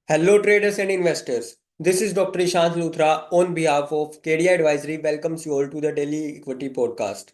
Hello, traders and investors. This is Dr. Ishant Luthra on behalf of KDI Advisory welcomes you all to the Daily Equity Podcast.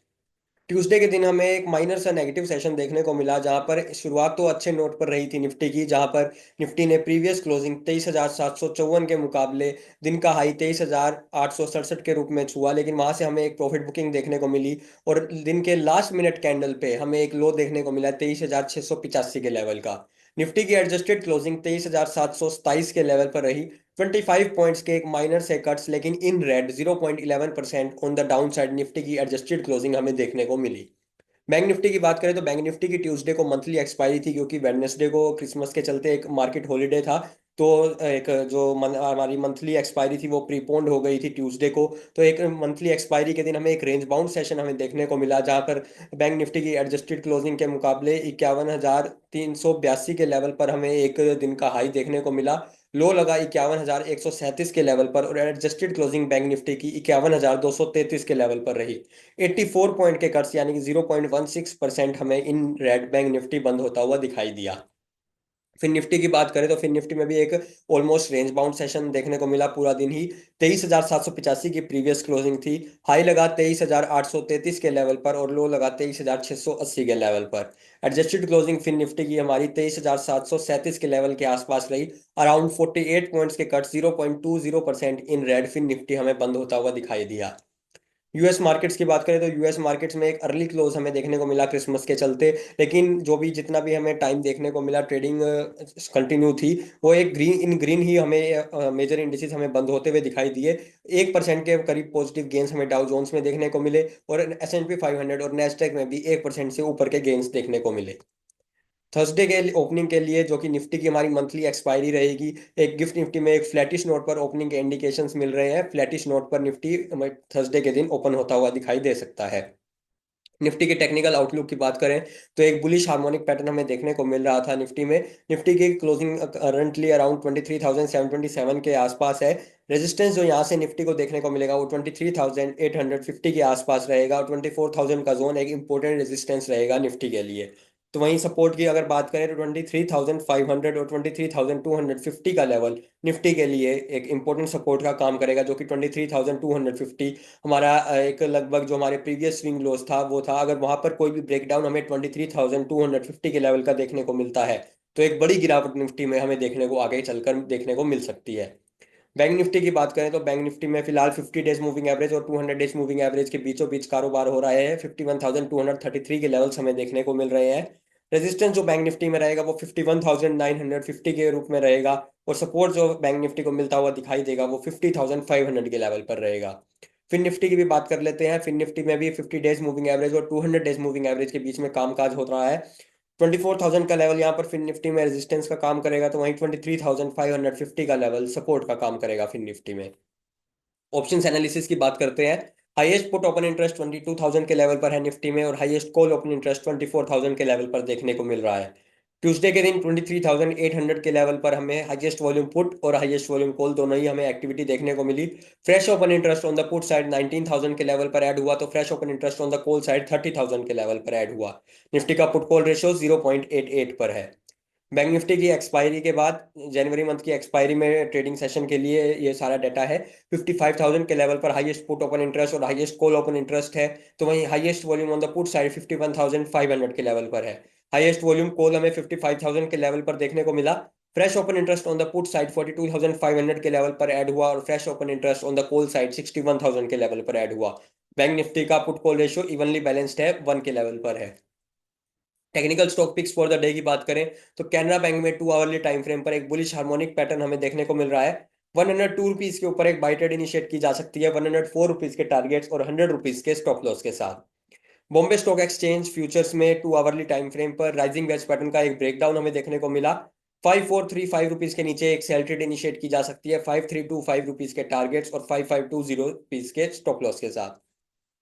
Tuesday के दिन हमें एक minor सा negative session देखने को मिला जहां पर शुरुआत तो अच्छे नोट पर रही थी निफ्टी की, जहां पर निफ्टी ने प्रीवियस क्लोजिंग 23,754 के मुकाबले दिन का हाई 23,867 के रूप में छुआ, लेकिन वहां से हमें एक प्रॉफिट बुकिंग देखने को मिली और दिन के लास्ट मिनट कैंडल पे हमें एक लो देखने को मिला 23,685 के लेवल का। निफ्टी की एडजस्टेड क्लोजिंग 23,727 के लेवल पर रही। 25 पॉइंट्स के एक माइनर से कट्स, लेकिन in red 0.11% on the down side Nifty की एडजस्टेड क्लोजिंग हमें देखने को मिली। बैंक निफ्टी की बात करें तो बैंक निफ्टी की ट्यूसडे को मंथली एक्सपायरी थी, क्योंकि वेडनेसडे को क्रिसमस के चलते एक मार्केट हॉलीडे था। तो एक जो हमारी मंथली एक्सपायरी थी वो प्रीपोन्ड हो गई थी ट्यूसडे को। तो एक मंथली एक्सपायरी के दिन हमें एक रेंज बाउंड सेशन हमें देखने को मिला, जहां पर बैंक निफ्टी की एडजस्टेड क्लोजिंग के मुकाबले 51,382 के लेवल पर हमें एक दिन का हाई देखने को मिला। लो लगा 51,137 के लेवल पर और एडजस्टेड क्लोजिंग बैंक निफ्टी की 51,233 के लेवल पर रही। 84 पॉइंट के कट्स यानी कि 0.16% हमें इन रेड बैंक निफ्टी बंद होता हुआ दिखाई दिया। फिर निफ्टी की बात करें तो फिर निफ्टी में भी एक ऑलमोस्ट रेंज बाउंड सेशन देखने को मिला पूरा दिन ही। 23,785 की प्रीवियस क्लोजिंग थी। हाई लगा 23,833 के लेवल पर और लो लगा 23,680 के लेवल पर। एडजस्टेड क्लोजिंग फिर निफ्टी की हमारी 23,737 के लेवल के आसपास रही। अराउंड 48 पॉइंट्स के कट 0.20% इन रेड फिर निफ्टी हमें बंद होता हुआ दिखाई दिया। यूएस मार्केट्स की बात करें तो यूएस मार्केट्स में एक अर्ली क्लोज हमें देखने को मिला क्रिसमस के चलते, लेकिन जो भी जितना भी हमें टाइम देखने को मिला ट्रेडिंग कंटिन्यू थी। वो एक ग्रीन ही हमें मेजर इंडिसेस हमें बंद होते हुए दिखाई दिए। 1% के करीब पॉजिटिव गेंस हमें डाउ जोन्स में देखने को मिले और एस&पी 500 और नेस्डेक में भी 1% से ऊपर के गेंस देखने को मिले। थर्सडे के ओपनिंग के लिए जो कि निफ्टी की हमारी मंथली एक्सपायरी रहेगी, एक गिफ्ट निफ्टी में एक फ्लैटिश नोट पर ओपनिंग के इंडिकेशंस मिल रहे हैं। फ्लैटिश नोट पर निफ्टी हमें थर्सडे के दिन ओपन होता हुआ दिखाई दे सकता है। निफ्टी के टेक्निकल आउटलुक की बात करें तो एक बुलिश हार्मोनिक पैटर्न हमें देखने को मिल रहा था निफ्टी में। निफ्टी की क्लोजिंग करंटली अराउंड 23,727 के आसपास है। रेजिस्टेंस जो यहाँ से निफ्टी को देखने को मिलेगा वो 23,850 के आसपास रहेगा और 24,000 का जोन एक इंपॉर्टेंट रेजिस्टेंस रहेगा निफ्टी के लिए। तो वहीं सपोर्ट की अगर बात करें तो 23,500 और 23,250 का लेवल निफ्टी के लिए एक इंपॉर्टेंट सपोर्ट का काम करेगा, जो कि 23,250 हमारा एक लगभग जो हमारे प्रीवियस स्विंग लोस था वो था। अगर वहां पर कोई भी ब्रेकडाउन हमें 23,250 के लेवल का देखने को मिलता है तो एक बड़ी गिरावट निफ्टी में हमें देखने को आगे चलकर देखने को मिल सकती है। बैंक निफ्टी की बात करें तो बैंक निफ्टी में फिलहाल 50 डेज मूविंग एवरेज और 200 डेज मूविंग एवरेज के बीचों बीच कारोबार हो रहा है। 51,233 के लेवल्स हमें देखने को मिल रहे हैं। रेजिस्टेंस जो बैंक निफ्टी में रहेगा वो 51,950 के रूप में रहेगा और सपोर्ट जो बैंक निफ्टी को मिलता हुआ दिखाई देगा वो 50,500 के लेवल पर रहेगा। फिर निफ्टी की भी बात कर लेते हैं। फिर निफ्टी में भी 50 डेज मूविंग एवरेज और 200 डेज मूविंग एवरेज के बीच में कामकाज हो रहा है। 24,000 का लेवल यहाँ पर फिर निफ्टी में रेजिस्टेंस का काम करेगा, तो वहीं 23,550 का लेवल सपोर्ट का काम करेगा फिर निफ्टी में। ऑप्शंस एनालिसिस की बात करते हैं। हाईएस्ट पुट ओपन इंटरेस्ट 22,000 के लेवल पर है निफ्टी में और हाईएस्ट कॉल ओपन इंटरेस्ट 24,000 के लेवल पर देखने को मिल रहा है। ट्यूसडे के दिन 23,800 के लेवल पर हमें हाईएस्ट वॉल्यूम पुट और हाईएस्ट वॉल्यूम कॉल दोनों ही हमें एक्टिविटी देखने को मिली। Fresh open interest on the put side 19,000 के लेवल पर ऐड हुआ, तो fresh open interest on the call side 30,000 के लेवल पर ऐड हुआ। निफ्टी का पुट कॉल रेशियो 0.88 पर है। बैंक निफ्टी की एक्सपायरी के बाद जनवरी मंथ की एक्सपायरी में ट्रेडिंग सेशन के लिए ये सारा डाटा है। 55,000 के लेवल पर हाईएस्ट पुट ओपन इंटरेस्ट और हाईएस्ट कॉल ओपन इंटरेस्ट है। तो वहीं highest volume on the put side 51,500 के लेवल पर है। हाईएस्ट वॉल्यूम कॉल हमें 55,000 के लेवल पर देखने को मिला। Fresh open interest on the put side 42,500 के लेवल पर ऐड हुआ और fresh open interest on the call side 61,000 के लेवल पर ऐड हुआ। बैंक निफ्टी का put call ratio evenly balanced है, 1 के लेवल पर है। Technical stock picks for the day की बात करें तो कैनरा बैंक में 2 आवरली टाइम फ्रेम पर एक बुलिश हार्मोनिक पैटर्न हमें देखने को मिल रहा है। 102 रुपीज के ऊपर एक बाई ट्रेड इनिशिएट की जा सकती है 104 रुपीज के टारगेट्स और 100 रुपीज के स्टॉप लॉस के साथ। बॉम्बे स्टॉक एक्सचेंज फ्यूचर्स में 2 आवरली टाइम फ्रेम पर राइजिंग वेज पैटर्न का एक ब्रेकडाउन हमें देखने को मिला। 5435 रुपीज के नीचे एक सेल ट्रेड इनिशिएट की जा सकती है 5325 रुपीज के टारगेट्स और 5520 रुपीज के स्टॉप लॉस के साथ।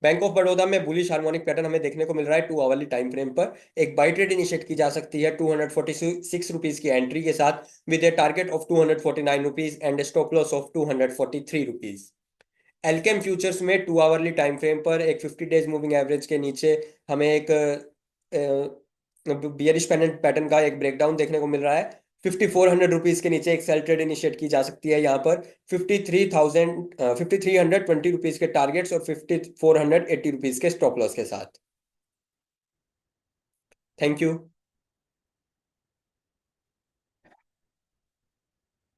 बैंक ऑफ बड़ौदा में बुलिश हार्मोनिक पैटर्न हमें देखने को मिल रहा है 2 आवरली टाइम फ्रेम पर। एक बाई ट्रेड इनिशिएट की जा सकती है 246 की एंट्री के साथ with A target of 249 rupees and stop loss of 243 rupees. Alkem futures में 2 आवरली टाइम फ्रेम पर एक 50 डेज मूविंग एवरेज के नीचे हमें एक बियरिश पैटर्न का एक ब्रेकडाउन देखने को मिल रहा है। ₹5,400 के नीचे एक सेल ट्रेड इनिशिएट की जा सकती है यहाँ पर। 5320 के टारगेट्स और ₹5,480 के स्टॉप लॉस के साथ। Thank you.